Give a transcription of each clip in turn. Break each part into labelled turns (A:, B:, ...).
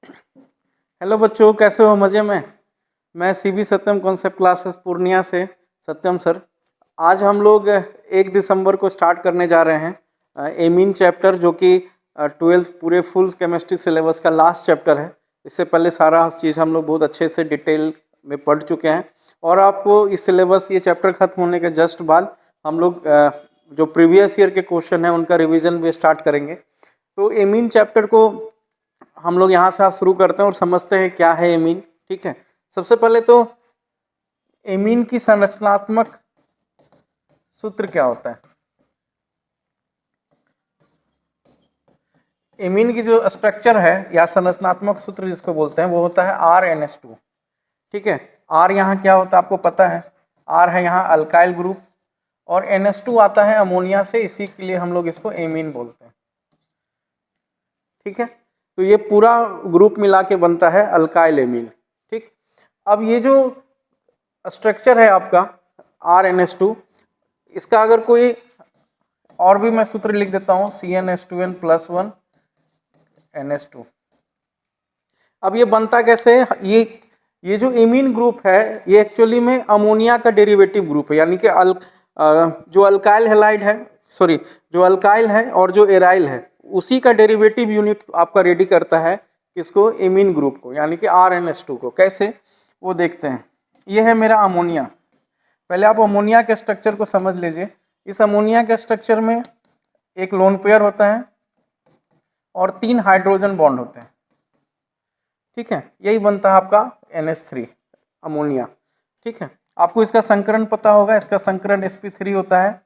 A: Hello बच्चों, कैसे हो? मज़े में? मैं सीबी सत्यम कॉन्सेप्ट क्लासेस पूर्णिया से सत्यम सर। आज हम लोग 1 दिसंबर को स्टार्ट करने जा रहे हैं एमीन चैप्टर, जो कि 12th पूरे फुल केमिस्ट्री सिलेबस का लास्ट चैप्टर है। इससे पहले सारा चीज़ हम लोग बहुत अच्छे से डिटेल में पढ़ चुके हैं और आपको इस सिलेबस ये चैप्टर खत्म होने के जस्ट बाद हम लोग जो प्रीवियस ईयर के क्वेश्चन हैं उनका रिवीजन भी स्टार्ट करेंगे। तो एमीन चैप्टर को हम लोग यहाँ से आज शुरू करते हैं और समझते हैं क्या है एमीन। ठीक है, सबसे पहले तो एमीन की संरचनात्मक सूत्र क्या होता है। एमीन की जो स्ट्रक्चर है या संरचनात्मक सूत्र जिसको बोलते हैं वो होता है RnH2। ठीक है, R यहाँ क्या होता है आपको पता है। R है यहाँ अल्काइल ग्रुप और NH2 आता है अमोनिया से, इसी के लिए हम लोग इसको एमीन बोलते हैं। ठीक है, तो ये पूरा ग्रुप मिला के बनता है अल्काइल एमीन। ठीक, अब ये जो स्ट्रक्चर है आपका RnH2, इसका अगर कोई और भी मैं सूत्र लिख देता हूँ CnH2n+1 NH2। अब ये बनता कैसे है? ये जो एमीन ग्रुप है ये एक्चुअली में अमोनिया का डेरिवेटिव ग्रुप है, यानी कि जो अल्काइल हैलाइड है, सॉरी, जो अल्काइल है और जो एराइल है उसी का डेरिवेटिव यूनिट आपका रेडी करता है किसको? एमीन ग्रुप को, यानी कि RnH2 को। कैसे वो देखते हैं। ये है मेरा अमोनिया। पहले आप अमोनिया के स्ट्रक्चर को समझ लीजिए। इस अमोनिया के स्ट्रक्चर में एक लोन पेयर होता है और 3 हाइड्रोजन बॉन्ड होते हैं। ठीक है, यही बनता है आपका NH3 अमोनिया। ठीक है, आपको इसका संकरण पता होगा, इसका संकरण sp3 होता है।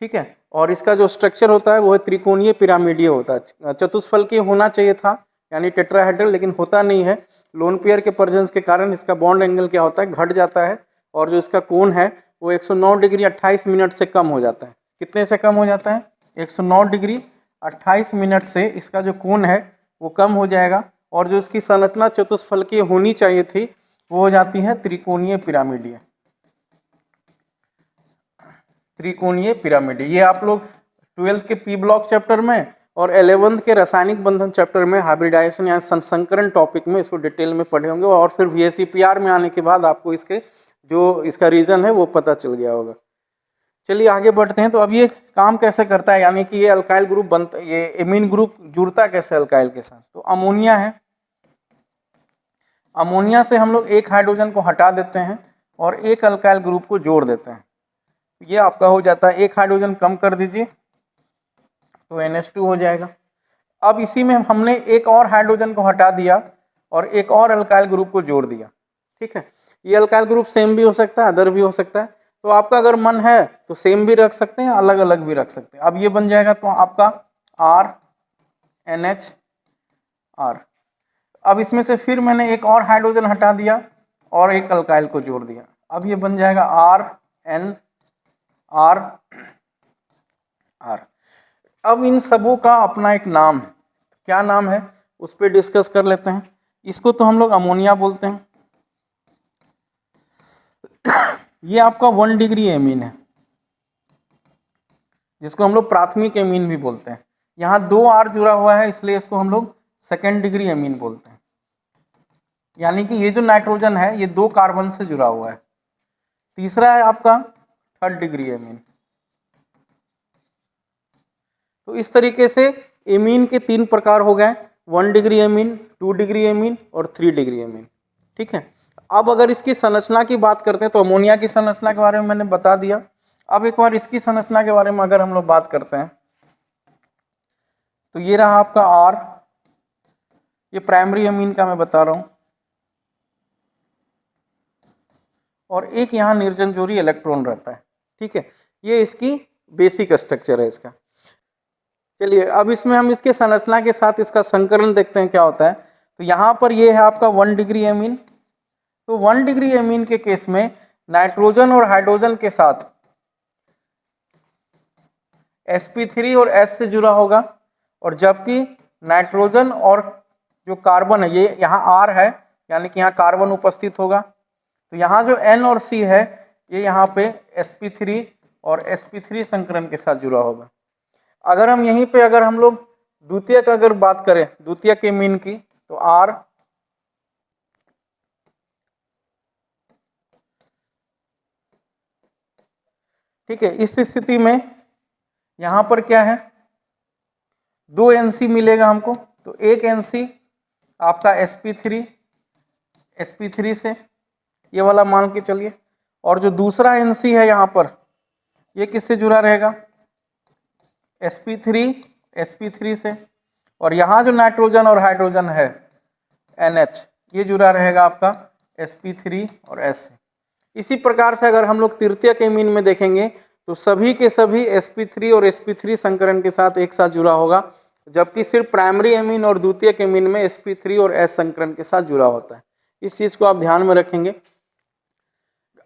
A: ठीक है, और इसका जो स्ट्रक्चर होता है वो त्रिकोणीय पिरामिडीय होता है। चतुष्फलकीय होना चाहिए था, यानी टेट्राहेड्रल, लेकिन होता नहीं है। लोन पेयर के प्रेजेंस के कारण इसका बॉन्ड एंगल क्या होता है? घट जाता है और जो इसका कोण है वो 109 डिग्री 28 मिनट से कम हो जाता है। कितने से कम हो जाता है? 109 डिग्री 28 मिनट से इसका जो कोण है वो कम हो जाएगा और जो इसकी संरचना चतुष्फलकीय होनी चाहिए थी वो हो जाती है त्रिकोणीय पिरामिडीय। त्रिकोणीय पिरामिडीय ये आप लोग 12th के पी ब्लॉक चैप्टर में और 11th के रासायनिक बंधन चैप्टर में हाइब्रिडाइजेशन या संकरण टॉपिक में इसको डिटेल में पढ़े होंगे और फिर VSEPR में आने के बाद आपको इसके जो इसका रीजन है वो पता चल गया होगा। चलिए आगे बढ़ते हैं। तो अब ये काम कैसे करता है, यानी कि ये अल्काइल ग्रुप बनता, ये एमीन ग्रुप जुड़ता कैसे अल्काइल के साथ? तो अमोनिया है, अमोनिया से हम लोग एक हाइड्रोजन को हटा देते हैं और एक अल्काइल ग्रुप को जोड़ देते हैं। ये आपका हो जाता है, एक हाइड्रोजन कम कर दीजिए तो NH2 हो जाएगा। अब इसी में हमने एक और हाइड्रोजन को हटा दिया और एक और अल्काइल ग्रुप को जोड़ दिया। ठीक है, ये अल्काइल ग्रुप सेम भी हो सकता है, अदर भी हो सकता है। तो आपका अगर मन है तो सेम भी रख सकते हैं, अलग अलग भी रख सकते हैं। अब ये बन जाएगा तो आपका RNHR। अब इसमें से फिर मैंने एक और हाइड्रोजन हटा दिया और एक अल्काइल को जोड़ दिया। अब ये बन जाएगा RNR। अब इन सबों का अपना एक नाम है। क्या नाम है उस पर डिस्कस कर लेते हैं। इसको तो हम लोग अमोनिया बोलते हैं। ये आपका 1 डिग्री एमीन है, जिसको हम लोग प्राथमिक एमीन भी बोलते हैं। यहाँ 2 R जुड़ा हुआ है इसलिए इसको हम लोग 2nd डिग्री एमीन बोलते हैं। यानी कि ये जो नाइट्रोजन है ये 2 कार्बन से जुड़ा हुआ है। तीसरा है आपका 3rd डिग्री एमीन। तो इस तरीके से एमीन के 3 प्रकार हो गए, 1 डिग्री एमीन, 2 डिग्री एमीन और 3 डिग्री एमीन। ठीक है, अब अगर इसकी संरचना की बात करते हैं तो अमोनिया की संरचना के बारे में मैंने बता दिया। अब एक बार इसकी संरचना के बारे में अगर हम लोग बात करते हैं तो ये रहा आपका R, ये प्राइमरी एमीन का मैं बता रहा हूं, और एक यहाँ निर्जन जोड़ी इलेक्ट्रॉन रहता है। ठीक है, ये इसकी बेसिक स्ट्रक्चर है इसका। चलिए अब इसमें हम इसके संरचना के साथ इसका संकरण देखते हैं क्या होता है। तो यहाँ पर ये है आपका 1 डिग्री एमीन। तो 1 डिग्री एमीन के केस में नाइट्रोजन और हाइड्रोजन के साथ sp3 और S से जुड़ा होगा, और जबकि नाइट्रोजन और जो कार्बन है ये यहाँ R है, यानी कि यहाँ कार्बन उपस्थित होगा। तो यहाँ जो N और C है ये यहाँ पे sp3 और sp3 संकरण के साथ जुड़ा होगा। अगर हम यहीं पे अगर हम लोग द्वितीयक अगर बात करें, द्वितीयक एमीन की, तो R, ठीक है। इस स्थिति में यहां पर क्या है, 2 NC मिलेगा हमको, तो एक NC आपका sp3 से, ये वाला मान के चलिए, और जो दूसरा NC है यहाँ पर, ये किससे जुड़ा रहेगा, sp3 से, और यहाँ जो नाइट्रोजन और हाइड्रोजन है NH, ये जुड़ा रहेगा आपका sp3 और S से। इसी प्रकार से अगर हम लोग तृतीयक एमीन में देखेंगे तो सभी के सभी sp3 और sp3 संकरण के साथ एक साथ जुड़ा होगा, जबकि सिर्फ प्राइमरी एमीन और द्वितीयक एमीन में sp3 और S संकरण के साथ जुड़ा होता है। इस चीज को आप ध्यान में रखेंगे।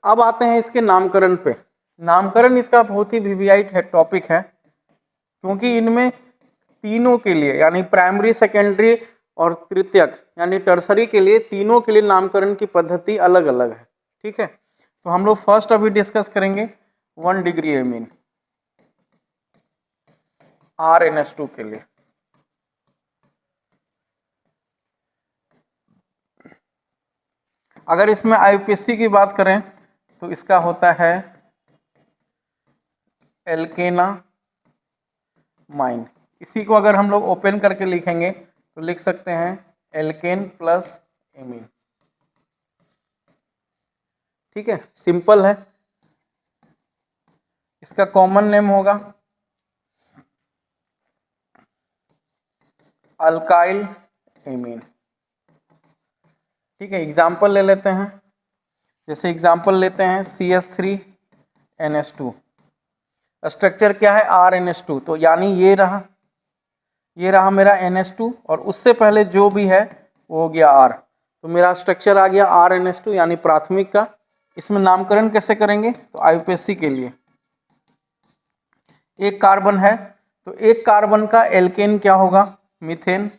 A: अब आते हैं इसके नामकरण पे। नामकरण इसका बहुत ही वीवीआई टॉपिक है, क्योंकि इनमें तीनों के लिए, यानी प्राइमरी, सेकेंडरी और तृतीयक यानी टर्सरी के लिए, तीनों के लिए नामकरण की पद्धति अलग अलग है, ठीक है। तो हम लोग फर्स्ट अभी डिस्कस करेंगे 1 डिग्री एमीन RNH2 के लिए। अगर इसमें IUPAC की बात करें तो इसका होता है एल्केनामाइन। इसी को अगर हम लोग ओपन करके लिखेंगे तो लिख सकते हैं एल्केन प्लस एमीन, ठीक है, सिंपल है। इसका कॉमन नेम होगा अल्काइल एमीन, ठीक है। एग्जाम्पल ले लेते हैं, जैसे एग्जाम्पल लेते हैं CH3NH2, स्ट्रक्चर क्या है RNH2, तो यानी ये रहा मेरा NH2, और उससे पहले जो भी है वो हो गया R, तो मेरा स्ट्रक्चर आ गया RNH2 यानी प्राथमिक का। इसमें नामकरण कैसे करेंगे, तो IUPAC के लिए एक कार्बन है, तो एक कार्बन का एल्केन क्या होगा, मीथेन,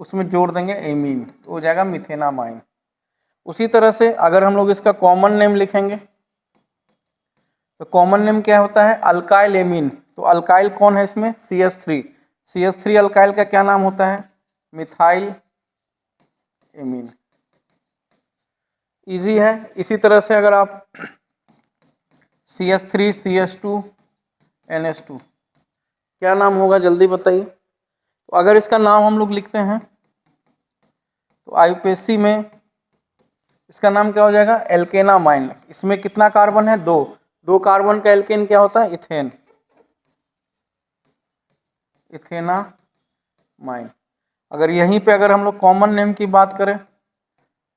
A: उसमें जोड़ देंगे एमीन, तो हो जाएगा मिथेनामाइन। उसी तरह से अगर हम लोग इसका कॉमन नेम लिखेंगे तो कॉमन नेम क्या होता है, अल्काइल एमीन। तो अल्काइल कौन है इसमें, CH3 अल्काइल का क्या नाम होता है, मिथाइल एमीन। इजी है। इसी तरह से अगर आप CH3 CH2 NH2 क्या नाम होगा, जल्दी बताइए। तो अगर इसका नाम हम लोग लिखते हैं तो IUPAC में इसका नाम क्या हो जाएगा, एल्केनामाइन। इसमें कितना कार्बन है, 2 कार्बन का एल्केन क्या होता है, इथेनामाइन। अगर यहीं पे अगर हम लोग कॉमन नेम की बात करें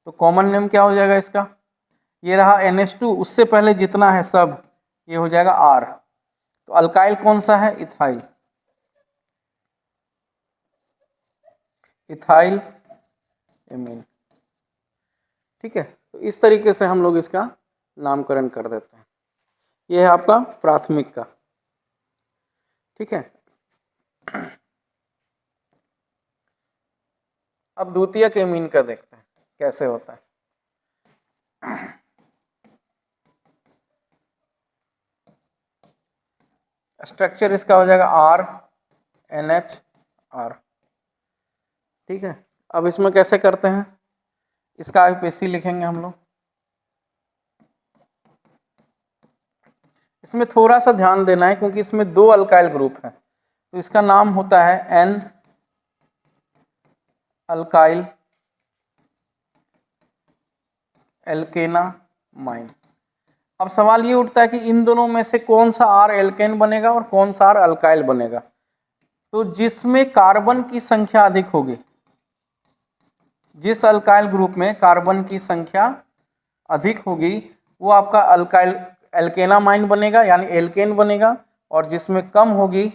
A: तो कॉमन नेम क्या हो जाएगा इसका, ये रहा NH2, उससे पहले जितना है सब ये हो जाएगा R। तो अल्काइल कौन सा है, इथाइल एमीन, ठीक है। तो इस तरीके से हम लोग इसका नामकरण कर देते हैं। ये है आपका प्राथमिक का, ठीक है। अब द्वितीयक एमीन का देखते हैं कैसे होता है। स्ट्रक्चर इसका हो जाएगा RNHR, ठीक है। अब इसमें कैसे करते हैं, इसका IUPAC लिखेंगे हम लोग। इसमें थोड़ा सा ध्यान देना है क्योंकि इसमें 2 अल्काइल ग्रुप है, तो इसका नाम होता है N अल्काइल एल्केनामाइन। अब सवाल ये उठता है कि इन दोनों में से कौन सा R एल्केन बनेगा और कौन सा R अल्काइल बनेगा। तो जिसमें कार्बन की संख्या अधिक होगी, जिस अल्काइल ग्रुप में कार्बन की संख्या अधिक होगी वो आपका अल्काइल एल्केनामाइन बनेगा यानी एल्केन बनेगा, और जिसमें कम होगी,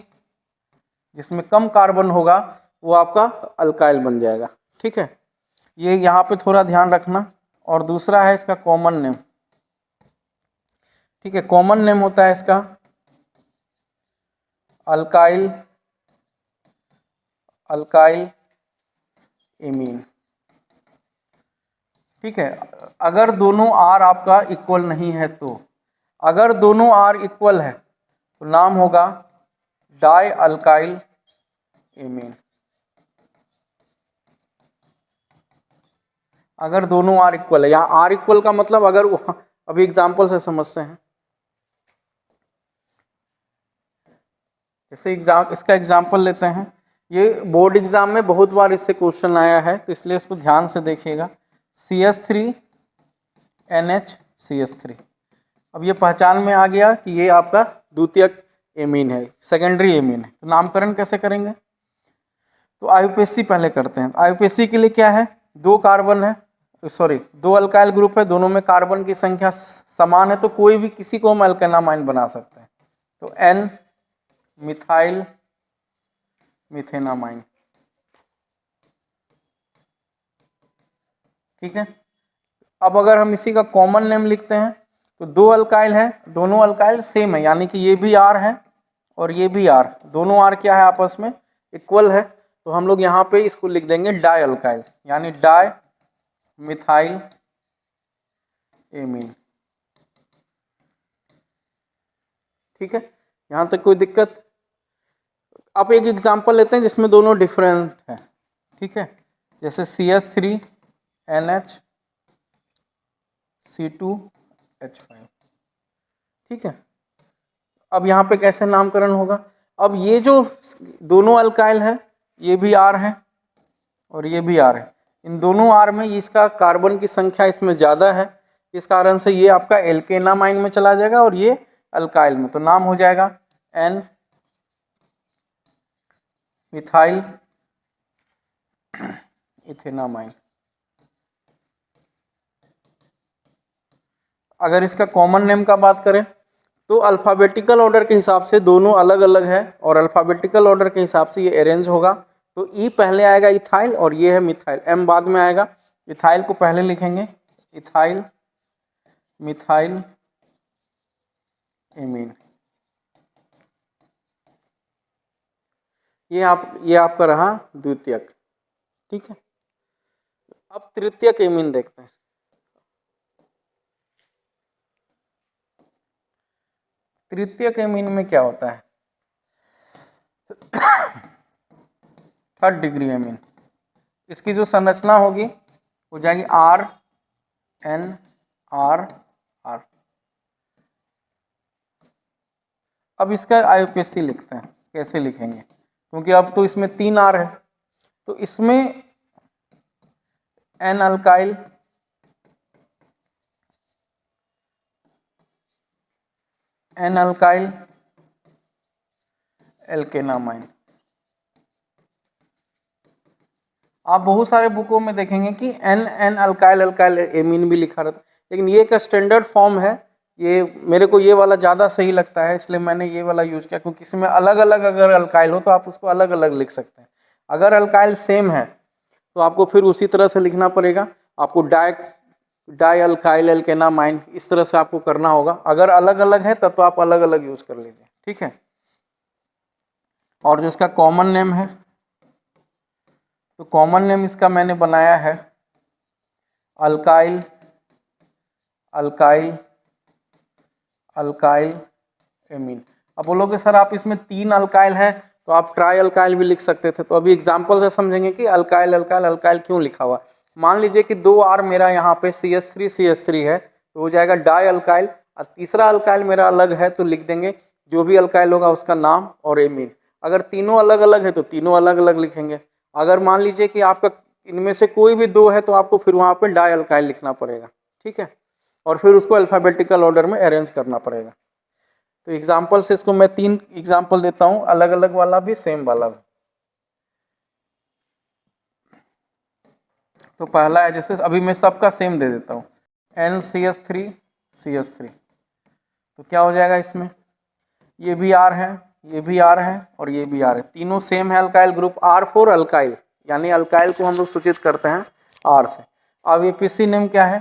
A: जिसमें कम कार्बन होगा वो आपका अल्काइल बन जाएगा, ठीक है। ये यहाँ पे थोड़ा ध्यान रखना। और दूसरा है इसका कॉमन नेम, ठीक है। कॉमन नेम होता है इसका अल्काइल एमीन, ठीक है। अगर दोनों R आपका इक्वल नहीं है तो, अगर दोनों R इक्वल है तो नाम होगा डाई अल्काइल एमीन, अगर दोनों आर इक्वल है, यहाँ आर इक्वल का मतलब अगर अभी एग्जाम्पल से समझते हैं। जैसे इसका एग्जाम्पल लेते हैं, ये बोर्ड एग्जाम में बहुत बार इससे क्वेश्चन आया है, तो इसलिए इसको ध्यान से देखिएगा। CH3NH अब ये पहचान में आ गया कि ये आपका द्वितीयक एमीन है, सेकेंडरी एमीन है। तो नामकरण कैसे करेंगे? तो आईयूपीएसी पहले करते हैं। आईयूपीएसी के लिए क्या है, 2 कार्बन है, सॉरी 2 अल्काइल ग्रुप है, दोनों में कार्बन की संख्या समान है, तो कोई भी किसी को हम अल्केनामाइन बना सकते हैं। तो N मिथाइल मिथेनामाइन, ठीक है। अब अगर हम इसी का कॉमन नेम लिखते हैं तो 2 अल्काइल है, दोनों अल्काइल सेम है, यानी कि ये भी R है और ये भी R, दोनों R क्या है आपस में इक्वल है। तो हम लोग यहाँ पे इसको लिख देंगे डाई अल्काइल, यानी डाई मिथाइल एमीन, ठीक है। यहाँ तक कोई दिक्कत? आप एक एग्जांपल लेते हैं जिसमें दोनों डिफरेंट है, ठीक है। जैसे CH3NH2C2H5, ठीक है। अब यहाँ पे कैसे नामकरण होगा? अब ये जो दोनों अल्काइल है, ये भी R है और ये भी R है, इन दोनों R में इसका कार्बन की संख्या इसमें ज़्यादा है, इस कारण से ये आपका एल्केनामाइन में चला जाएगा और ये अल्काइल में। तो नाम हो जाएगा N मिथाइल इथेनामाइन। अगर इसका कॉमन नेम का बात करें तो अल्फ़ाबेटिकल ऑर्डर के हिसाब से दोनों अलग अलग है और अल्फ़ाबेटिकल ऑर्डर के हिसाब से ये अरेंज होगा। तो ई पहले आएगा इथाइल और ये है मिथाइल, एम बाद में आएगा। इथाइल को पहले लिखेंगे, इथाइल मिथाइल एमीन, ये आपका रहा द्वितीयक, ठीक है। अब तृतीयक एमीन देखते हैं। तृतीयक एमीन में क्या होता है? 3rd degree amine. इसकी जो संरचना होगी हो जाएगी RNR। अब इसका आईयूपीएसी लिखते हैं, कैसे लिखेंगे? क्योंकि अब तो इसमें 3 R है, तो इसमें N अल्काइल एल्केनामाइन। आप बहुत सारे बुकों में देखेंगे कि N अल्काइल एमीन भी लिखा रहता है, लेकिन ये एक स्टैंडर्ड फॉर्म है। ये मेरे को ये वाला ज़्यादा सही लगता है, इसलिए मैंने ये वाला यूज किया, क्योंकि इसमें अलग अलग अगर अल्काइल हो तो आप उसको अलग अलग लिख सकते हैं। अगर अल्काइल सेम है तो आपको फिर उसी तरह से लिखना पड़ेगा, आपको डाई अल्काइल एल्केनामाइन इस तरह से आपको करना होगा। अगर अलग अलग है तब तो आप अलग अलग यूज कर लीजिए, ठीक है। और जो इसका कॉमन नेम है, तो कॉमन नेम इसका मैंने बनाया है अल्काइल एमीन। अब बोलोगे सर आप इसमें 3 अल्काइल है तो आप ट्राई अल्काइल भी लिख सकते थे। तो अभी एग्जांपल से समझेंगे कि अल्काइल क्यों लिखा हुआ। मान लीजिए कि 2 R मेरा यहाँ पे CH3 है, तो हो जाएगा डाई अल्काइल, और तीसरा अल्काइल मेरा अलग है तो लिख देंगे जो भी अल्काइल होगा उसका नाम और एमीन। अगर तीनों अलग अलग है तो तीनों अलग अलग लिखेंगे। अगर मान लीजिए कि आपका इनमें से कोई भी 2 है तो आपको फिर वहाँ पे डाई अल्काइल लिखना पड़ेगा, ठीक है, और फिर उसको अल्फ़ाबेटिकल ऑर्डर में अरेंज करना पड़ेगा। तो एग्जाम्पल से इसको मैं 3 एग्जाम्पल देता हूँ, अलग अलग वाला भी सेम वाला भी। तो पहला है, जैसे अभी मैं सबका सेम दे देता हूँ, NCH3 तो क्या हो जाएगा इसमें? ये भी R है, ये भी R है और ये भी R है, तीनों सेम है अल्काइल ग्रुप। R4 अल्काइल, यानी अल्काइल को हम लोग सूचित करते हैं R से। अब ये पीसी नेम क्या है?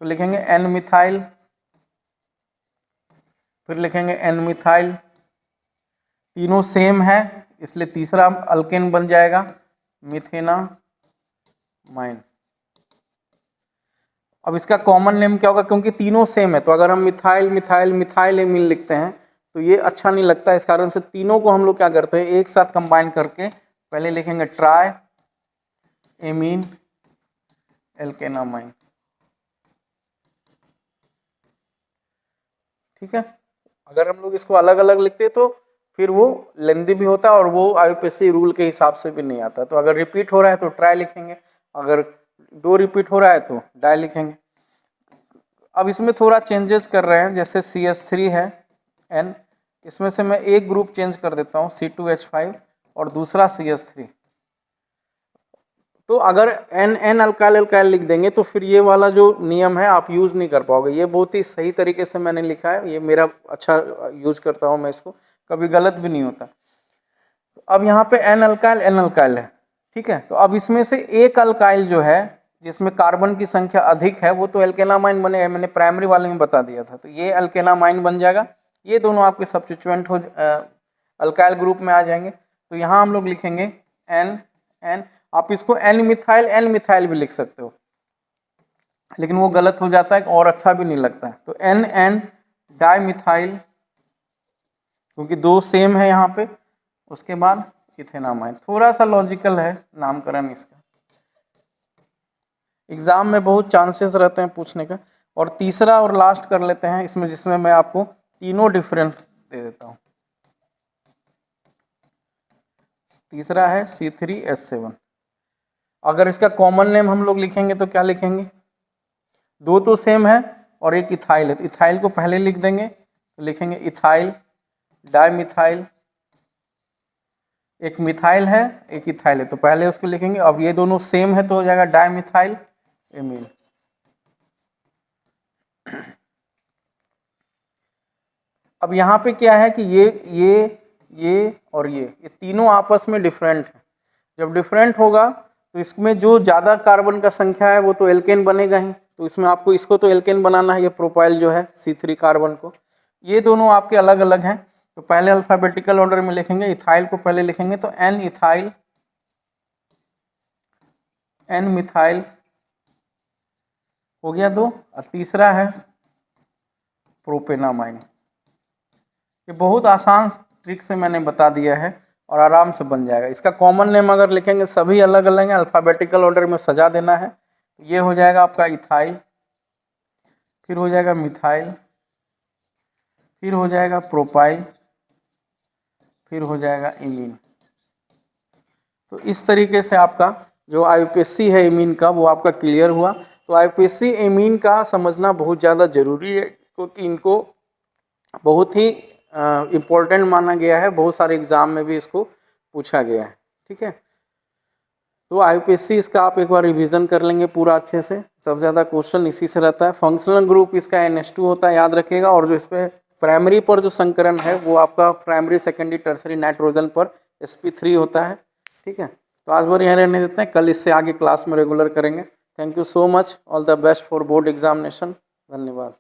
A: तो लिखेंगे N मिथाइल, फिर लिखेंगे N मिथाइल, तीनों सेम है इसलिए तीसरा अल्केन बन जाएगा मिथेनामाइन। अब इसका कॉमन नेम क्या होगा? क्योंकि तीनों सेम है तो अगर हम मिथाइल एमीन लिखते हैं तो ये अच्छा नहीं लगता, इस कारण से तीनों को हम लोग क्या करते हैं एक साथ कंबाइन करके पहले लिखेंगे ट्राई एमीन एल्केनामाइन। ठीक है, अगर हम लोग इसको अलग अलग लिखते तो फिर वो लेंदी भी होता और वो आईयूपीएसी रूल के हिसाब से भी नहीं आता। तो अगर रिपीट हो रहा है तो ट्राई लिखेंगे, अगर 2 रिपीट हो रहा है तो डाई लिखेंगे। अब इसमें थोड़ा चेंजेस कर रहे हैं, जैसे CH3 है N, इसमें से मैं एक ग्रुप चेंज कर देता हूँ C2H5 और दूसरा CH3। तो अगर N अल्काइल लिख देंगे तो फिर ये वाला जो नियम है आप यूज़ नहीं कर पाओगे। ये बहुत ही सही तरीके से मैंने लिखा है, ये मेरा अच्छा यूज़ करता हूँ मैं इसको, कभी गलत भी नहीं होता। तो अब यहाँ पे N अल्काइल है, ठीक है। तो अब इसमें से एक अल्काइल जो है जिसमें कार्बन की संख्या अधिक है वो तो एल्केनामाइन बनेगा, मैंने प्राइमरी वाले में बता दिया था। तो ये एल्केनामाइन बन जाएगा, ये दोनों आपके सब्स्टिट्यूएंट हो अल्काइल ग्रुप में आ जाएंगे। तो यहाँ हम लोग लिखेंगे N, आप इसको N मिथाइल भी लिख सकते हो, लेकिन वो गलत हो जाता है और अच्छा भी नहीं लगता है। तो N डाई मिथाइल, क्योंकि दो सेम है यहाँ पे। उसके बाद इथेनामाइन, थोड़ा सा लॉजिकल है नामकरण इसका, एग्जाम में बहुत चांसेस रहते हैं पूछने का। और तीसरा और लास्ट कर लेते हैं इसमें, जिसमें मैं आपको तीनों डिफरेंट दे देता हूँ। तीसरा है C3H7। अगर इसका कॉमन नेम हम लोग लिखेंगे तो क्या लिखेंगे, दो तो सेम है और एक इथाइल है, तो इथाइल को पहले लिख देंगे, तो लिखेंगे इथाइल डाई मिथाइल। एक मिथाइल है एक इथाइल है, तो पहले उसको लिखेंगे। अब ये दोनों सेम है तो हो जाएगा डाई मिथाइल एमीन। अब यहाँ पे क्या है कि ये और ये तीनों आपस में डिफरेंट है। जब डिफरेंट होगा तो इसमें जो ज़्यादा कार्बन का संख्या है वो तो एल्केन बनेगा ही, तो इसमें आपको इसको तो एल्केन बनाना है, ये प्रोपाइल जो है C3 कार्बन को। ये दोनों आपके अलग अलग हैं, तो पहले अल्फाबेटिकल ऑर्डर में लिखेंगे। इथाइल को पहले लिखेंगे तो N इथाइल, N मिथाइल हो गया 2, और तीसरा है प्रोपेनामाइन। ये बहुत आसान ट्रिक से मैंने बता दिया है और आराम से बन जाएगा। इसका कॉमन नेम अगर लिखेंगे, सभी अलग अलग हैं, अल्फाबेटिकल ऑर्डर में सजा देना है। ये हो जाएगा आपका इथाइल, फिर हो जाएगा मिथाइल, फिर हो जाएगा प्रोपाइल, फिर हो जाएगा इमीन। तो इस तरीके से आपका जो आईयूपीएसी है इमीन का वो आपका क्लियर हुआ। तो आईयूपीएसी इमीन का समझना बहुत ज़्यादा ज़रूरी है, क्योंकि इनको बहुत ही इम्पोर्टेंट माना गया है, बहुत सारे एग्जाम में भी इसको पूछा गया है। ठीक है, तो आईयूपीएसी इसका आप एक बार रिवीजन कर लेंगे पूरा अच्छे से, सबसे ज़्यादा क्वेश्चन इसी से रहता है। फंक्शनल ग्रुप इसका NH2 होता है, याद रखिएगा। और जो इस पर प्राइमरी पर जो संकरण है वो आपका प्राइमरी सेकेंडरी टर्सरी नाइट्रोजन पर sp3 होता है। ठीक है, तो आज बार यहाँ रहने देते हैं, कल इससे आगे क्लास में रेगुलर करेंगे। Thank you so much, all the best for board examination. धन्यवाद।